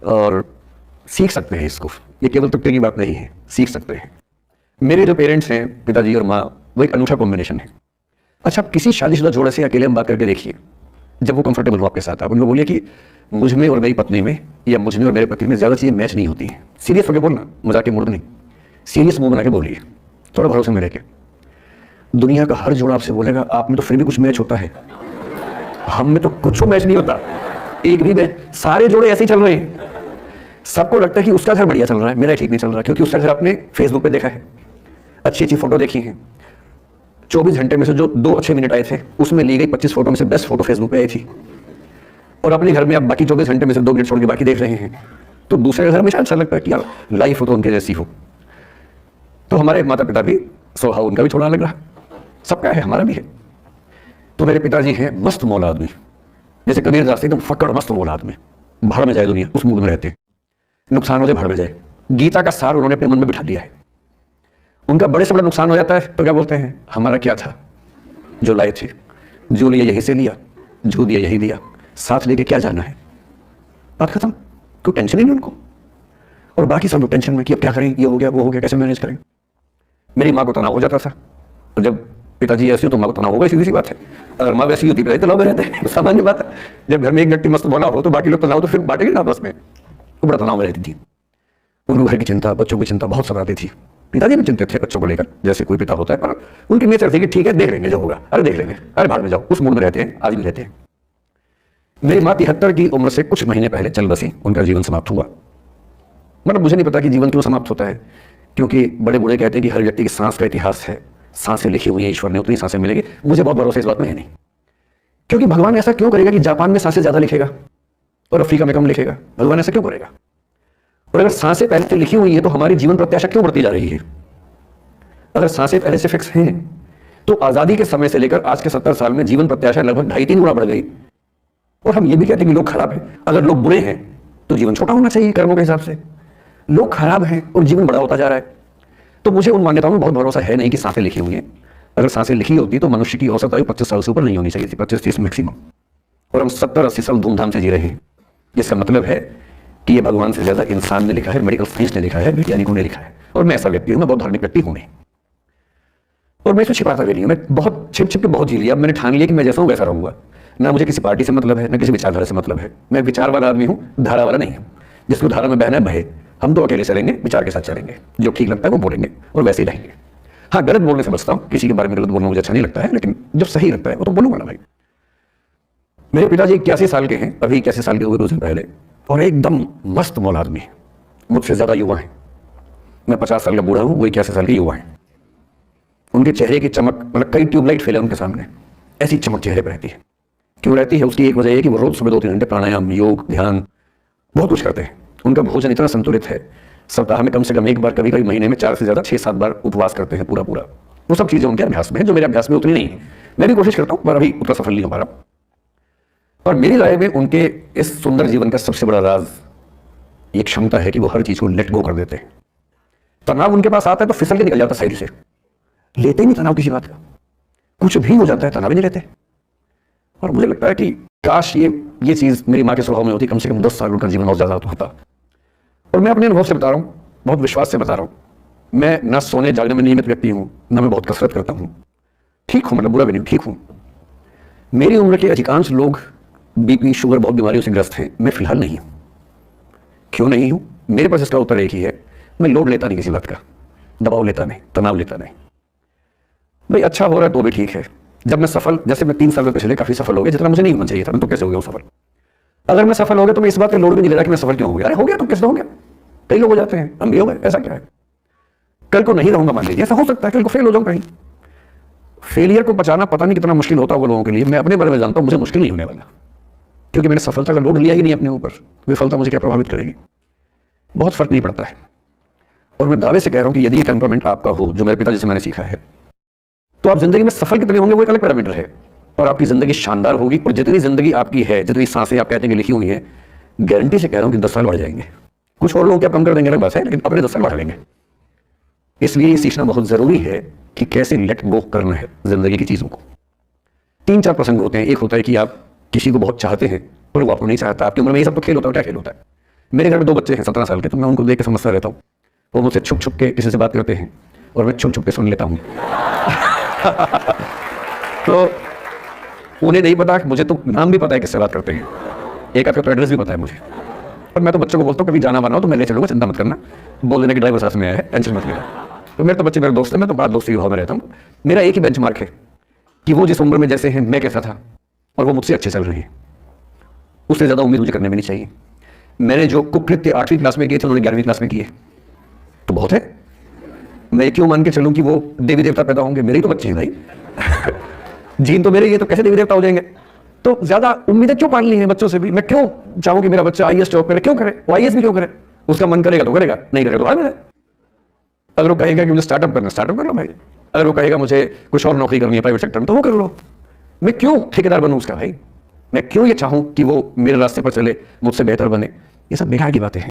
और सीख सकते हैं इसको। ये केवल तुक्के की बात नहीं है, सीख सकते हैं। मेरे जो पेरेंट्स हैं, पिताजी और माँ, वो एक अनूठा कॉम्बिनेशन है। अच्छा, आप किसी शादीशुदा जोड़े से अकेले में बात करके देखिए, जब वो कंफर्टेबल हो आपके साथ, आप उनको बोलिए कि मुझ में और मेरी पत्नी में या मुझ में और मेरे पति में ज़्यादा चीज़ें मैच नहीं होती हैं। सीरियस होकर बोलना, मजाक के मूड नहीं, सीरियस मुंह बना के बोलिए, थोड़ा भरोसे में लेके। दुनिया का हर जोड़ा आपसे बोलेगा आप में तो फिर भी कुछ मैच होता है, हम में तो कुछ मैच नहीं होता, एक भी मैच। सारे जोड़े ऐसे ही चल रहे हैं। सबको लगता है कि उसका घर बढ़िया चल रहा है, मेरा ठीक नहीं चल रहा, क्योंकि उसका घर आपने फेसबुक पे देखा है, अच्छी अच्छी फोटो देखी है। 24 घंटे में से जो 2 अच्छे मिनट आए थे, उसमें ली गई 25 फोटो में से 10 फोटो फेसबुक पे आई थी। और अपने घर में आप बाकी 24 घंटे में से 2 मिनट छोड़ के बाकी देख रहे हैं। तो दूसरे घर में शायद अच्छा लगता है कि यार लाइफ हो तो उनके जैसी हो। तो हमारे माता पिता भी स्वभाव उनका भी थोड़ा अलग रहा, सबका है, हमारा भी है। तो मेरे पिताजी हैं मस्त मौला आदमी, जैसे कबीर दास एकदम फक्कड़ मस्त मौला आदमी, भाड़ में जाए दुनिया, उस मूड में रहते हैं, नुकसान हो जाए भाड़ में जाए। गीता का सार उन्होंने अपने मन में बिठा दिया है। उनका बड़े से बड़ा नुकसान हो जाता है तो क्या बोलते हैं, हमारा क्या था, जो लाए थे, जो लिया यहीं से लिया, जो दिया यही दिया, साथ लेके क्या जाना है, बात खत्म। कोई टेंशन ही नहीं उनको। और बाकी सब लोग टेंशन में कि अब क्या करें, ये हो गया वो हो गया, कैसे मैनेज करें। मेरी माँ को तनाव हो जाता था, तो जब पिताजी ऐसे हो तो माँ को तनाव होगा, सीधी सी बात है। अगर माँ वैसी होती तो तनाव में रहते हैं, सामान्य बात है। जब घर में एक व्यक्ति मस्त बना हो तो बाकी लोग तनाव तो फिर बांटेंगे ना आपस में। तो बड़ा तनाव में रहती थी उनको, घर की चिंता, बच्चों की चिंता बहुत सताती थी। पिताजी भी चिंतित थे बच्चों को लेकर, जैसे कोई पिता होता है, पर उनकी नेचर थी कि ठीक है देख लेंगे जो होगा, अरे देख लेंगे, अरे भाड़ में जाओ, उस मूड में रहते हैं, आज भी रहते हैं। मेरी माँ 73 की उम्र से कुछ महीने पहले चल बसी, उनका जीवन समाप्त हुआ। मतलब मुझे नहीं पता कि जीवन क्यों समाप्त होता है, क्योंकि बड़े बूढ़े कहते हैं कि हर व्यक्ति की सांस का इतिहास है, सांसें लिखी हुई है ईश्वर ने, उतनी सांसें मिलेगी। मुझे बहुत भरोसा इस बात में है नहीं, क्योंकि भगवान ऐसा क्यों करेगा कि जापान में सांसें ज्यादा लिखेगा और अफ्रीका में कम लिखेगा? भगवान ऐसा क्यों करेगा? और अगर सांसें पहले से लिखी हुई है तो हमारी जीवन प्रत्याशा क्यों बढ़ती जा रही है? अगर सांसें पहले से फिक्स हैं तो आजादी के समय से लेकर आज के 70 साल में जीवन प्रत्याशा लगभग 2.5-3 गुना बढ़ गई। और हम ये भी कहते हैं कि लोग खराब हैं। अगर लोग बुरे हैं तो जीवन छोटा होना चाहिए कर्मों के हिसाब से। लोग खराब हैं और जीवन बड़ा होता जा रहा है। तो मुझे उन मान्यताओं में बहुत भरोसा है नहीं कि सांसें लिखी हुई हैं। अगर सांसें लिखी होती तो मनुष्य की औसत आयु 25 साल से ऊपर नहीं होनी चाहिए थी, 25-30 मैक्सिमम। और हम 70-80 साल धूमधाम से जी रहे हैं। जिसका मतलब है कि ये भगवान से ज्यादा इंसान ने लिखा है, मेडिकल साइंस ने लिखा है, वैज्ञानिकों ने लिखा है। और मैं ऐसा व्यक्ति हूँ, मैं बहुत धार्मिक व्यक्ति हूँ नहीं, और मैं इसमें छिपाता भी नहीं हूँ। मैं बहुत छिप छिप के बहुत जी लिया। अब मैंने ठान लिया कि मैं जैसा हूँ वैसा रहूंगा। ना मुझे किसी पार्टी से मतलब है, ना किसी विचारधारा से मतलब है। मैं विचार वाला आदमी हूँ, धारा वाला नहीं हूँ। जिसको धारा में बहना है बहे, हम तो अकेले चलेंगे, विचार के साथ चलेंगे, जो ठीक लगता है वो बोलेंगे और वैसे ही रहेंगे। हाँ, गलत बोलने से बचता हूँ, किसी के बारे में गलत बोलना मुझे अच्छा नहीं लगता है, लेकिन जब सही लगता है वो तो बोलूंगा ना भाई। मेरे पिताजी 81 साल के हैं, अभी 81 साल के हुए कुछ दिन पहले, और एकदम मस्त मौला आदमी, मुझसे ज्यादा युवा है। मैं 50 साल का बूढ़ा हूँ, वो 81 साल के युवा है। उनके चेहरे की चमक, मतलब कई ट्यूबलाइट फैले उनके सामने, ऐसी चमक चेहरे पर रहती है। क्यों रहती है? उसकी एक वजह है कि वो रोज सुबह 2-3 घंटे प्राणायाम, योग, ध्यान बहुत कुछ करते हैं। उनका भोजन इतना संतुलित है, सप्ताह में कम से कम एक बार, कभी कभी महीने में 4 से ज्यादा 6-7 बार उपवास करते हैं पूरा पूरा। वो सब चीजें उनके अभ्यास में है, जो मेरे अभ्यास में उतनी नहीं है। मैं भी कोशिश करता हूँ पर अभी उतना सफल नहीं हो पा रहा। और मेरी राय में उनके इस सुंदर जीवन का सबसे बड़ा राज ये क्षमता है कि वो हर चीज को लेट गो कर देते हैं। तनाव उनके पास आता है तो फिसल के निकल जाता साइड से, लेते ही नहीं तनाव किसी बात का। कुछ भी हो जाता है तनाव ही नहीं लेते। और मुझे लगता है कि काश ये चीज मेरी माँ के स्वभाव में होती, कम से कम 10 साल उनका जीवन और ज्यादा होता। और मैं अपने अनुभव से बता रहा हूँ, बहुत विश्वास से बता रहा हूँ। मैं ना सोने जागने में नियमित व्यक्ति हूँ, ना मैं बहुत कसरत करता हूँ। ठीक हूँ, मतलब बुरा भी नहीं, ठीक हूँ। मेरी उम्र के अधिकांश लोग बीपी, शुगर, बहुत बीमारियों से ग्रस्त हैं। मैं फिलहाल नहीं हूँ। क्यों नहीं हूँ? मेरे पास इसका उत्तर एक ही है, मैं लोड लेता नहीं किसी बात का, दबाव लेता नहीं, तनाव लेता नहीं। भाई अच्छा हो रहा है तो भी ठीक है। जब मैं सफल, जैसे मैं 3 साल में पिछले काफी सफल हो गया, जितना मुझे नहीं होना चाहिए था, मैं तो कैसे हो गया सफल। अगर मैं सफल हो गया तो मैं इस बात का लोड भी नहीं ले रहा कि मैं सफल क्यों हो गया। अरे हो गया तो कैसे हो गया, कई लोग हो जाते हैं, हम भी हो गए, ऐसा क्या है। कल को नहीं रहूंगा मान लीजिए, ऐसा हो सकता है, कल को फेल हो जाऊं कहीं। फेलियर को बचाना पता नहीं कितना मुश्किल होता होगा लोगों के लिए। मैं अपने बारे में जानता हूं, मुझे मुश्किल नहीं होने वाला, क्योंकि मैंने सफलता का लोड लिया ही नहीं अपने ऊपर। विफलता मुझे क्या प्रभावित करेगी? बहुत फर्क नहीं पड़ता है। और मैं दावे से कह रहा हूं कि यदि टेम्परामेंट आपका हो, जो मेरे पिताजी से मैंने सीखा है, तो आप जिंदगी में सफल कितने होंगे वो एक अलग पैरामीटर है। और आपकी जिंदगी शानदार होगी। और जितनी जिंदगी आपकी है, जितनी सांसें आप कहते हैं लिखी हुई है, गारंटी से कह रहा हूं कि 10 साल बढ़ जाएंगे। कुछ और लोग क्या कम कर देंगे अलग बात है, लेकिन अपने 10 साल बढ़ा लेंगे। इसलिए ये सीखना बहुत जरूरी है कि कैसे लेट गो करना है जिंदगी की चीजों को। 3-4 प्रसंग होते हैं। एक होता है कि आप किसी को बहुत चाहते हैं पर वो आपको नहीं चाहता। आपकी उम्र में ये सब तो खेल होता है, क्या खेल होता है? मेरे घर में 2 बच्चे हैं 17 साल के, तो मैं उनको देख के समझता रहता हूँ। वो मुझसे छुप छुप के किसी से बात करते हैं और मैं छुप छुप के सुन लेता हूँ। तो उन्हें नहीं पता, मुझे तो नाम भी पता है किससे बात करते हैं, एक आध का तो एड्रेस भी पता है मुझे। और मैं तो बच्चों को बोलता हूँ कभी जाना वाना हो तो मैं ले चलूँगा, चिंता मत करना, बोल देना कि ड्राइवर साथ में आया है, टेंशन मत लेना। तो मेरे तो बच्चे मेरे दोस्त हैं, मैं तो बात दोस्ती के भाव में रहता हूँ। मेरा एक ही बेंचमार्क है कि वो जिस उम्र में जैसे हैं मैं कैसा था, और वो मुझसे अच्छे चल रही है, उससे ज़्यादा उम्मीद मुझे करने में नहीं चाहिए। मैंने जो कुकृत्य 8वीं क्लास में किए थे उन्होंने 11वीं क्लास में किए, तो बहुत है। मैं क्यों मान के चलूँ कि वो देवी देवता पैदा होंगे? मेरे ही तो बच्चे हैं भाई। जीन तो मेरे ही है, तो कैसे देवी देवता हो जाएंगे? तो ज्यादा उम्मीदें क्यों पालनी है बच्चों से भी? मैं क्यों चाहूँ कि मेरा बच्चा आईएएस जॉब करे? क्यों करे? वो आईएएस भी क्यों करे? उसका मन करेगा तो करेगा, नहीं करेगा तो बाद में। अगर वो कहेगा कि मुझे स्टार्टअप करना, स्टार्टअप कर लो भाई। अगर वो कहेगा मुझे कुछ और नौकरी करनी है प्राइवेट सेक्टर में, तो वो कर लो। मैं क्यों ठेकेदार बनूं उसका भाई? मैं क्यों ये चाहूं कि वो मेरे रास्ते पर चले, मुझसे बेहतर बने? ये सब बेकार की बातें हैं।